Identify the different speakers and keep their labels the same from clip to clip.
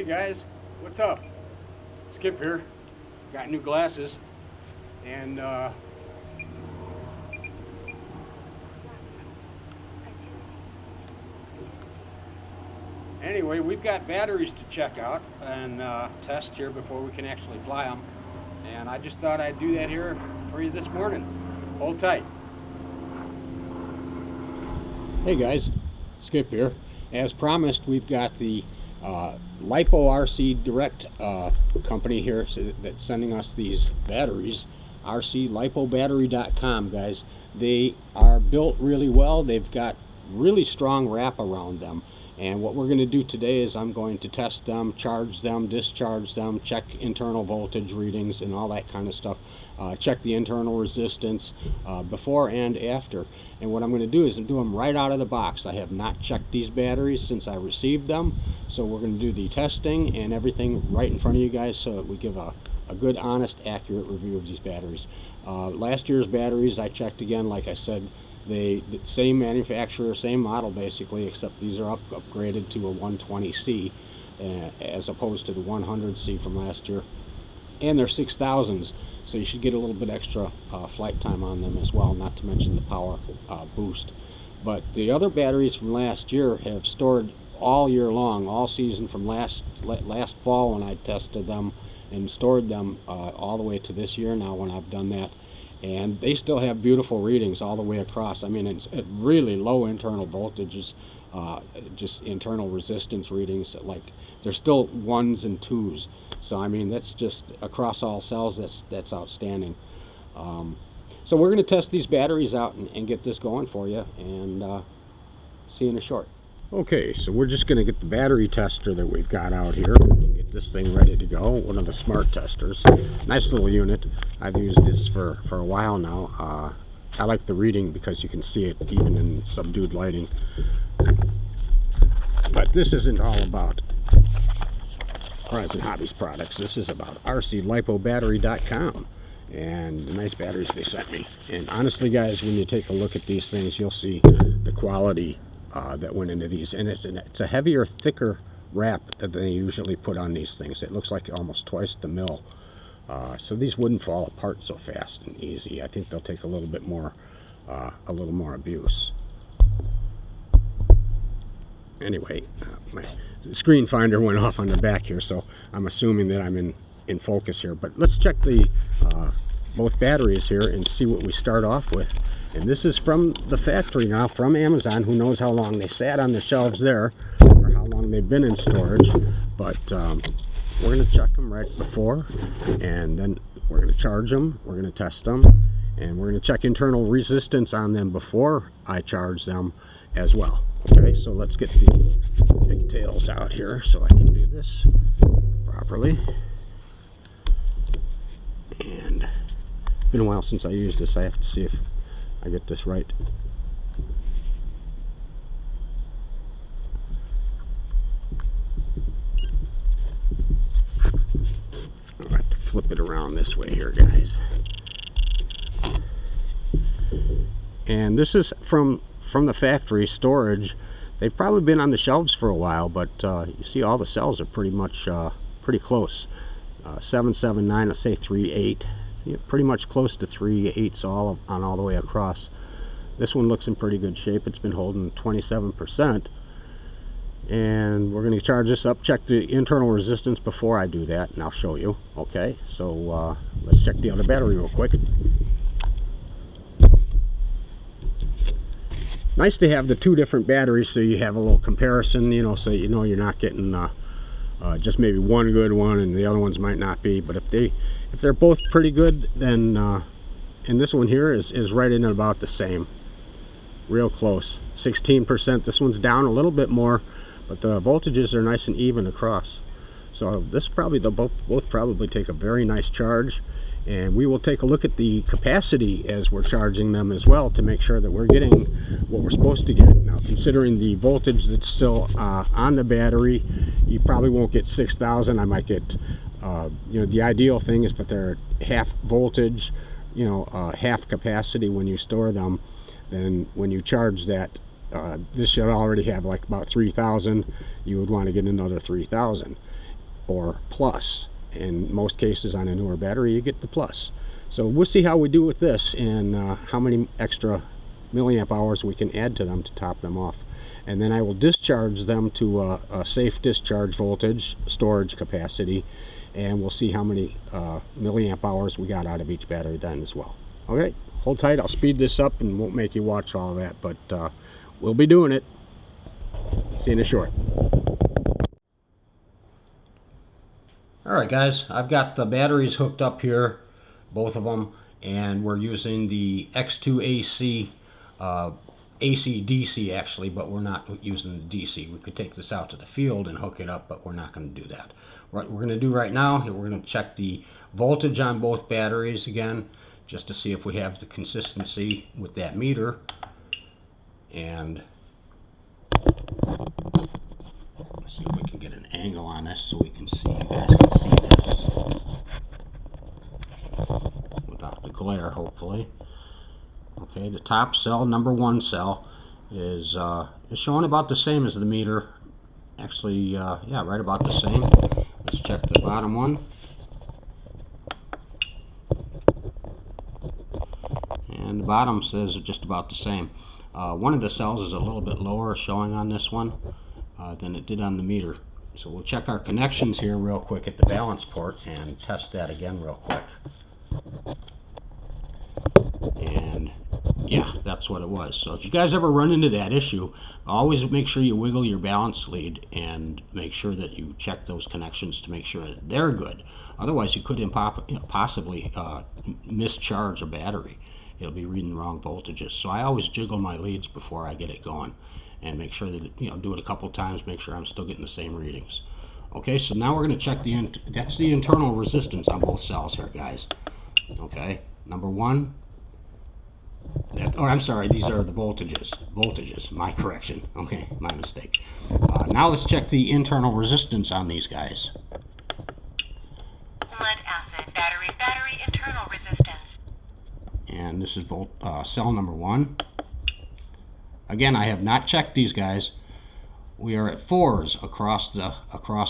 Speaker 1: guys, what's up? Skip here. Got new glasses, and anyway, we've got batteries to check out and test here before we can actually fly them. And I just thought I'd do that here for you this morning. Hold tight. Hey guys, Skip here. As promised, we've got the LiPo RC Direct company here that's sending us these batteries. RCLipoBattery.com, guys. They are built really well. They've got really strong wrap around them. And what we're going to do today is I'm going to test them, charge them, discharge them, check internal voltage readings and all that kind of stuff. Check the internal resistance before and after. And what I'm going to do is do them right out of the box. I have not checked these batteries since I received them. So we're going to do the testing and everything right in front of you guys so that we give a good, honest, accurate review of these batteries. Last year's batteries I checked again, like I said. The same manufacturer, same model basically, except these are upgraded to a 120C as opposed to the 100C from last year. And they're 6000s, so you should get a little bit extra flight time on them as well, not to mention the power boost. But the other batteries from last year have stored all year long, all season, from last fall when I tested them and stored them all the way to this year now when I've done that. And they still have beautiful readings all the way across. I mean, it's at really low internal voltages, just internal resistance readings. Like, they're still 1s and 2s. So I mean, that's just across all cells. That's outstanding. So we're going to test these batteries out and get this going for you, and see you in a short. Okay, so we're just going to get the battery tester that we've got out here and get this thing ready to go. One of the smart testers. Nice little unit. I've used this for a while now. I like the reading because you can see it even in subdued lighting. But this isn't all about Horizon Hobbies products. This is about RCLipoBattery.com and the nice batteries they sent me. And honestly, guys, when you take a look at these things, you'll see the quality that went into these, and it's a heavier, thicker wrap that they usually put on these things. It looks like almost twice the mil, so these wouldn't fall apart so fast and easy. I think they'll take a little bit more abuse. Anyway, my screen finder went off on the back here, so I'm assuming that I'm in focus here. But let's check the both batteries here and see what we start off with. And this is from the factory now, from Amazon. Who knows how long they sat on the shelves there, or how long they've been in storage. But we're going to check them right before, and then we're going to charge them, we're going to test them, and we're going to check internal resistance on them before I charge them as well. Okay, so let's get the pigtails out here so I can do this properly. And it's been a while since I used this. I have to see if I get this right. I'll have to flip it around this way here, guys. And this is from the factory storage. They've probably been on the shelves for a while, but you see all the cells are pretty much pretty close. 779, let's say 3.8. Pretty much close to 3.8 all the way across. This one looks in pretty good shape. It's been holding 27%. And we're going to charge this up, check the internal resistance before I do that, and I'll show you. Okay, so let's check the other battery real quick. Nice to have the two different batteries so you have a little comparison, you know, so you know you're not getting just maybe one good one and the other ones might not be. But if they're both pretty good, then and this one here is right in about the same, real close. 16%. This one's down a little bit more, but the voltages are nice and even across. So this probably, they'll both probably take a very nice charge. And we will take a look at the capacity as we're charging them as well to make sure that we're getting what we're supposed to get. Now, considering the voltage that's still on the battery, you probably won't get 6000. I might get, you know, the ideal thing is that they're half voltage, you know, half capacity when you store them. Then when you charge that, this should already have like about 3000. You would want to get another 3000. or plus. In most cases on a newer battery you get the plus. So we'll see how we do with this and how many extra milliamp hours we can add to them to top them off. And then I will discharge them to a safe discharge voltage storage capacity, and we'll see how many milliamp hours we got out of each battery then as well. Okay, hold tight, I'll speed this up and won't make you watch all that, but we'll be doing it. See you in a short. Alright guys, I've got the batteries hooked up here, both of them, and we're using the X2AC AC-DC actually, but we're not using the DC. We could take this out to the field and hook it up, but we're not going to do that. What we're going to do right now, we're going to check the voltage on both batteries again, just to see if we have the consistency with that meter. And let's see if we can get an angle on this so we can see, you guys can see this without the glare, hopefully. Okay, the top cell, number 1 cell, is showing about the same as the meter. Actually, yeah, right about the same. Let's check the bottom one. And the bottom says just about the same. One of the cells is a little bit lower showing on this one than it did on the meter. So we'll check our connections here real quick at the balance port and test that again real quick. And yeah, that's what it was. So if you guys ever run into that issue, always make sure you wiggle your balance lead and make sure that you check those connections to make sure that they're good. Otherwise, you could possibly mischarge a battery. It'll be reading the wrong voltages. So I always jiggle my leads before I get it going and make sure that, do it a couple times, make sure I'm still getting the same readings. Okay, so now we're going to check that's the internal resistance on both cells here, guys. Okay, number 1. I'm sorry, these are the voltages, my correction. Okay, my mistake. Now let's check the internal resistance on these guys.
Speaker 2: Lead acid battery internal resistance.
Speaker 1: And this is cell number 1. Again, I have not checked these guys. We are at 4s across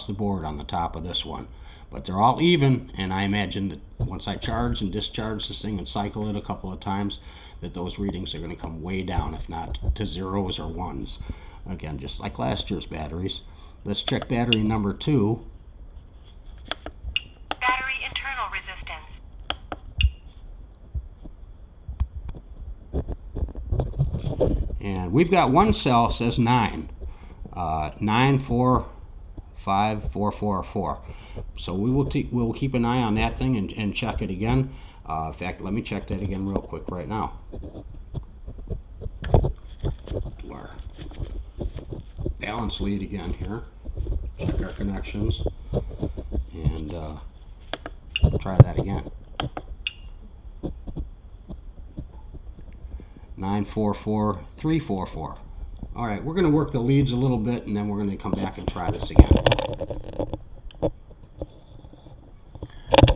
Speaker 1: the board on the top of this one. But they're all even, and I imagine that once I charge and discharge this thing and cycle it a couple of times, that those readings are going to come way down, if not to 0s or 1s. Again, just like last year's batteries. Let's check battery number 2.
Speaker 2: Battery internal resistance.
Speaker 1: And we've got one cell says 9. 94544. So we'll keep an eye on that thing and check it again. In fact, let me check that again real quick right now. Do our balance lead again here. Check our connections and try that again. 944344. All right, we're going to work the leads a little bit, and then we're going to come back and try this again.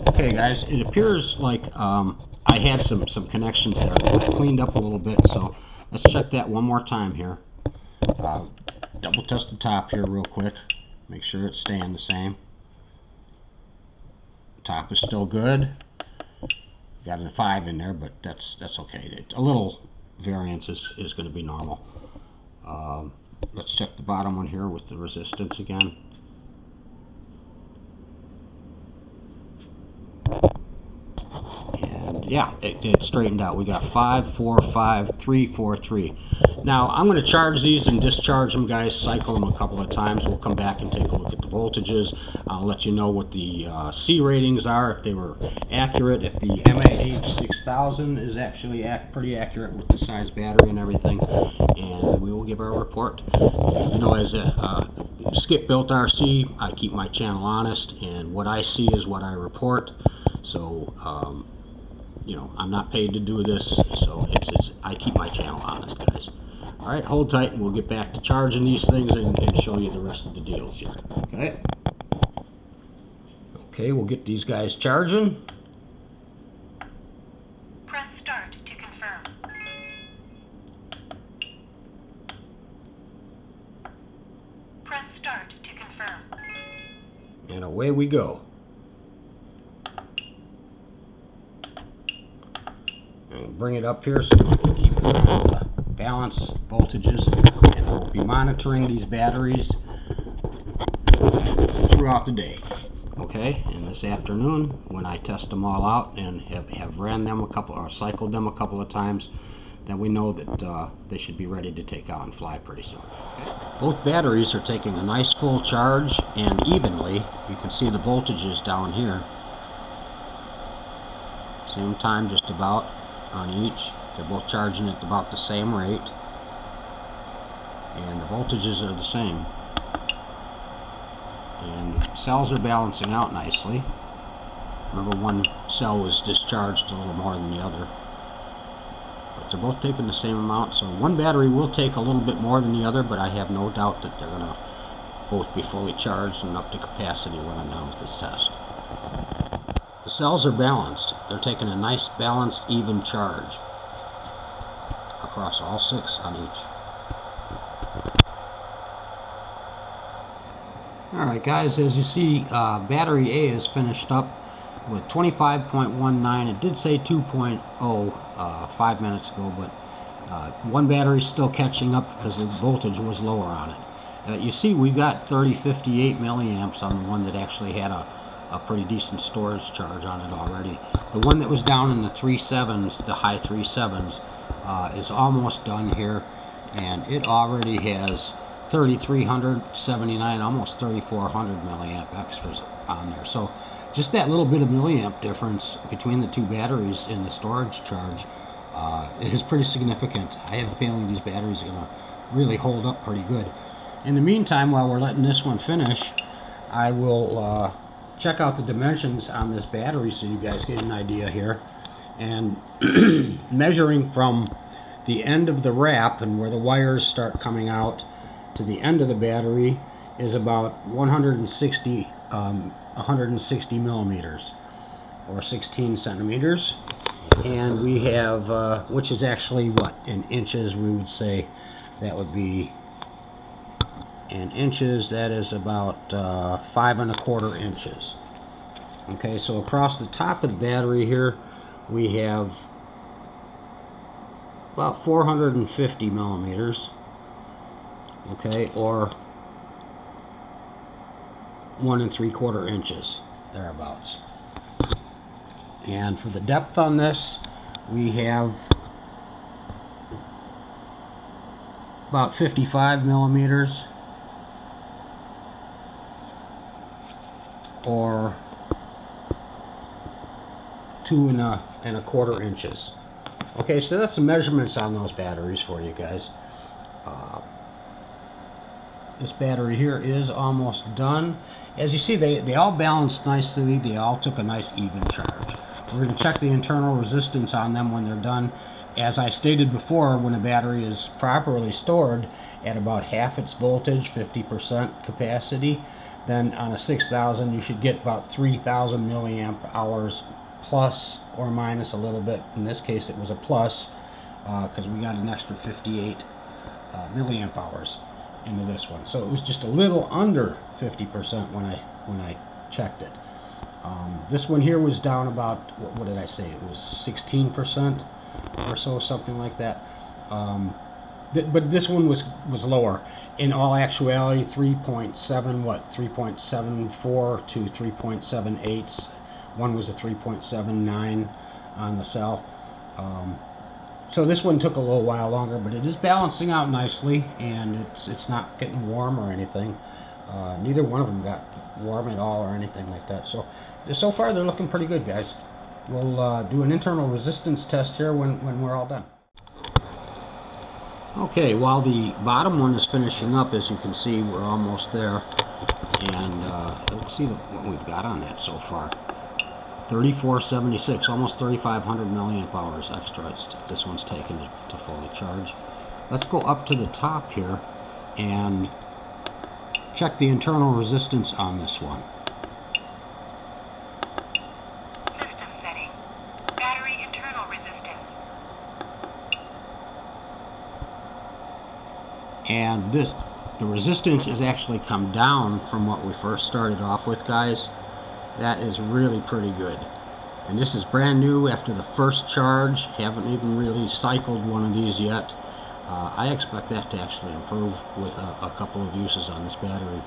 Speaker 1: Okay, guys, it appears like I had some connections there that I cleaned up a little bit, so let's check that one more time here. Double test the top here real quick. Make sure it's staying the same. Top is still good. Got a 5 in there, but that's okay. A little variance is going to be normal. Let's check the bottom one here with the resistance again. And yeah, it straightened out. We got 545343. Now I'm going to charge these and discharge them, guys. Cycle them a couple of times. We'll come back and take a look at the voltages. I'll let you know what the C ratings are, if they were accurate, if the MAH 6000 is actually pretty accurate with the size battery and everything, and we will give our report. As a Skip Built RC, I keep my channel honest, and what I see is what I report. So I'm not paid to do this, so I keep my channel honest, guys. All right, hold tight, and we'll get back to charging these things and show you the rest of the deals here. Okay, we'll get these guys charging.
Speaker 2: Press start to confirm. Press start to confirm.
Speaker 1: And away we go. And bring it up here so we can keep the balance voltages, and we'll be monitoring these batteries throughout the day. Okay, and this afternoon when I test them all out and have ran them cycled them a couple of times, then we know that they should be ready to take out and fly pretty soon. Okay. Both batteries are taking a nice full charge and evenly. You can see the voltages down here. Same time just about on each. They're both charging at about the same rate, and the voltages are the same. And the cells are balancing out nicely. Remember, one cell was discharged a little more than the other. But they're both taking the same amount, so one battery will take a little bit more than the other, but I have no doubt that they're going to both be fully charged and up to capacity when I'm done with this test. The cells are balanced. They're taking a nice balanced, even charge across all 6 on each. Alright guys, as you see, battery A is finished up with 25.19. It did say 2.0 5 minutes ago, but one battery is still catching up because the voltage was lower on it. You see we got 3058 milliamps on the one that actually had a pretty decent storage charge on it already. The one that was down in the 3.7s, the high 3.7s, is almost done here, and it already has 3,379, almost 3,400 milliamp extras on there. So just that little bit of milliamp difference between the two batteries in the storage charge is pretty significant. I have a feeling these batteries are going to really hold up pretty good. In the meantime, while we're letting this one finish, I will check out the dimensions on this battery so you guys get an idea here. And measuring from the end of the wrap and where the wires start coming out to the end of the battery is about 160 millimeters, or 16 centimeters. And we have, which is actually what, in inches we would say that would be, in inches that is about 5 1/4 inches. Okay, so across the top of the battery here we have about 450 millimeters, okay, or 1 3/4 inches, thereabouts. And for the depth on this, we have about 55 millimeters, or 2 1/4 inches. Okay, so that's the measurements on those batteries for you guys. This battery here is almost done. As you see, they all balanced nicely. They all took a nice even charge. We're going to check the internal resistance on them when they're done. As I stated before, when a battery is properly stored at about half its voltage, 50% capacity, then on a 6000 you should get about 3000 milliamp hours, plus or minus a little bit. In this case it was a plus, because we got an extra 58 milliamp hours into this one. So it was just a little under 50% when I checked it. This one here was down about, what did I say? It was 16% or so, something like that. But this one was lower. In all actuality, 3.74 to 3.78. One was a 3.79 on the cell. So this one took a little while longer, but it is balancing out nicely, and it's not getting warm or anything. Neither one of them got warm at all or anything like that. So far they're looking pretty good, guys. We'll do an internal resistance test here when we're all done. Okay, while the bottom one is finishing up, as you can see, we're almost there. And let's see what we've got on that so far. 3476, almost 3500 milliamp hours extra this one's taken to fully charge. Let's go up to the top here and check the internal resistance on this one.
Speaker 2: System setting. Battery internal resistance.
Speaker 1: And the resistance has actually come down from what we first started off with, guys. That is really pretty good. And this is brand new after the first charge. Haven't even really cycled one of these yet. I expect that to actually improve with a couple of uses on this battery.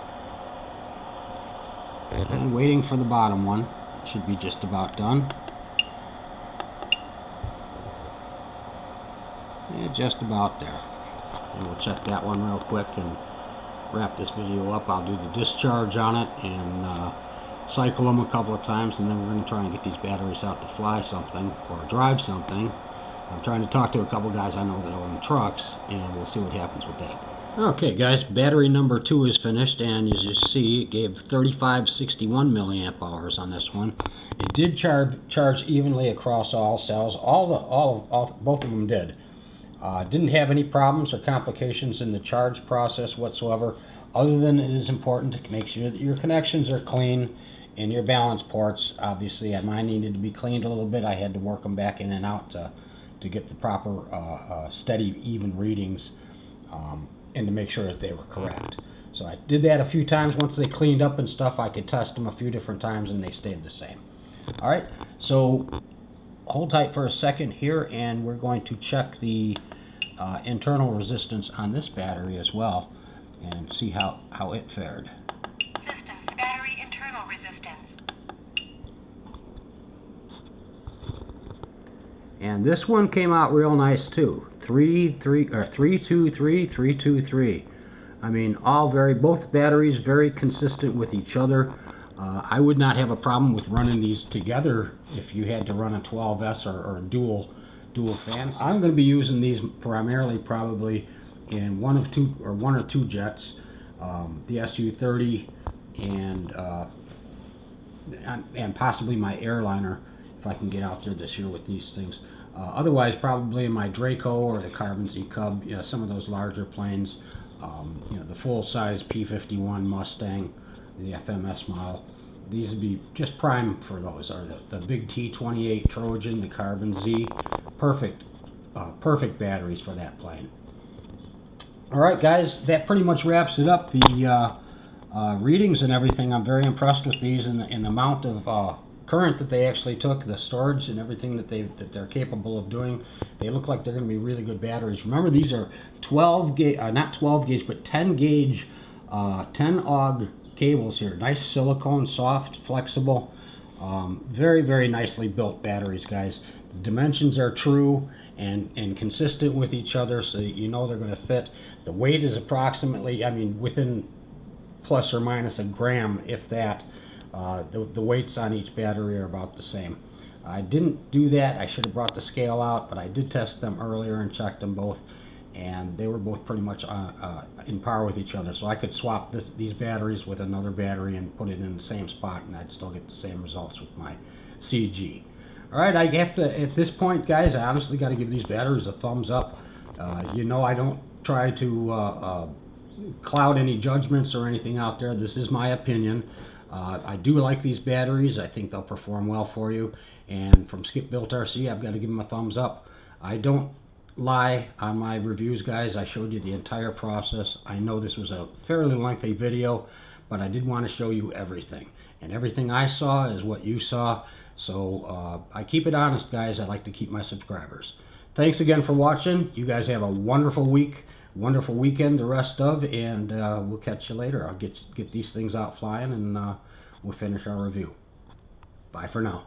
Speaker 1: And waiting for the bottom one. Should be just about done. Yeah, just about there. And we'll check that one real quick and wrap this video up. I'll do the discharge on it and cycle them a couple of times, and then we're going to try and get these batteries out to fly something or drive something. I'm trying to talk to a couple guys I know that own trucks, and we'll see what happens with that. Okay guys, battery number 2 is finished, and as you see, it gave 3561 milliamp hours on this one. It did charge evenly across all cells. Both of them did. Didn't have any problems or complications in the charge process whatsoever, other than it is important to make sure that your connections are clean and your balance ports. Obviously, mine needed to be cleaned a little bit. I had to work them back in and out to get the proper steady, even readings, and to make sure that they were correct. So I did that a few times. Once they cleaned up and stuff, I could test them a few different times and they stayed the same. Alright, so hold tight for a second here, and we're going to check the internal resistance on this battery as well and see how it fared.
Speaker 2: Systems battery internal resistance.
Speaker 1: And this one came out real nice too. 323. I mean, both batteries very consistent with each other. I would not have a problem with running these together if you had to run a 12S or dual fans. I'm going to be using these primarily probably in one or two jets, the Su-30 and possibly my airliner if I can get out there this year with these things. Otherwise, probably in my Draco or the Carbon Z Cub, some of those larger planes, the full-size P-51 Mustang, the FMS model. These would be just prime for those. Or the big T-28 Trojan, the Carbon Z, perfect batteries for that plane. All right, guys, that pretty much wraps it up. The readings and everything, I'm very impressed with these and the amount of current that they actually took, the storage and everything that they're capable of doing. They look like they're going to be really good batteries. Remember, these are 12 gauge, not 12 gauge, but 10 gauge, 10 AUG cables here. Nice silicone, soft, flexible, very, very nicely built batteries, guys. The dimensions are true and consistent with each other, so you know they're going to fit. The weight is approximately, I mean, within plus or minus a gram, if that. The weights on each battery are about the same. I didn't do that. I should have brought the scale out, but I did test them earlier and checked them both, and they were both pretty much in par with each other. So I could swap these batteries with another battery and put it in the same spot, and I'd still get the same results with my CG. All right, I have to, at this point, guys, I honestly got to give these batteries a thumbs up. You know, I don't try to cloud any judgments or anything out there. This is my opinion. I do like these batteries. I think they'll perform well for you. And from Skip Built RC, I've got to give them a thumbs up. I don't lie on my reviews, guys. I showed you the entire process. I know this was a fairly lengthy video, but I did want to show you everything. And everything I saw is what you saw. So I keep it honest, guys. I like to keep my subscribers. Thanks again for watching. You guys have a wonderful week. Wonderful weekend, the rest of, and we'll catch you later. I'll get these things out flying, and we'll finish our review. Bye for now.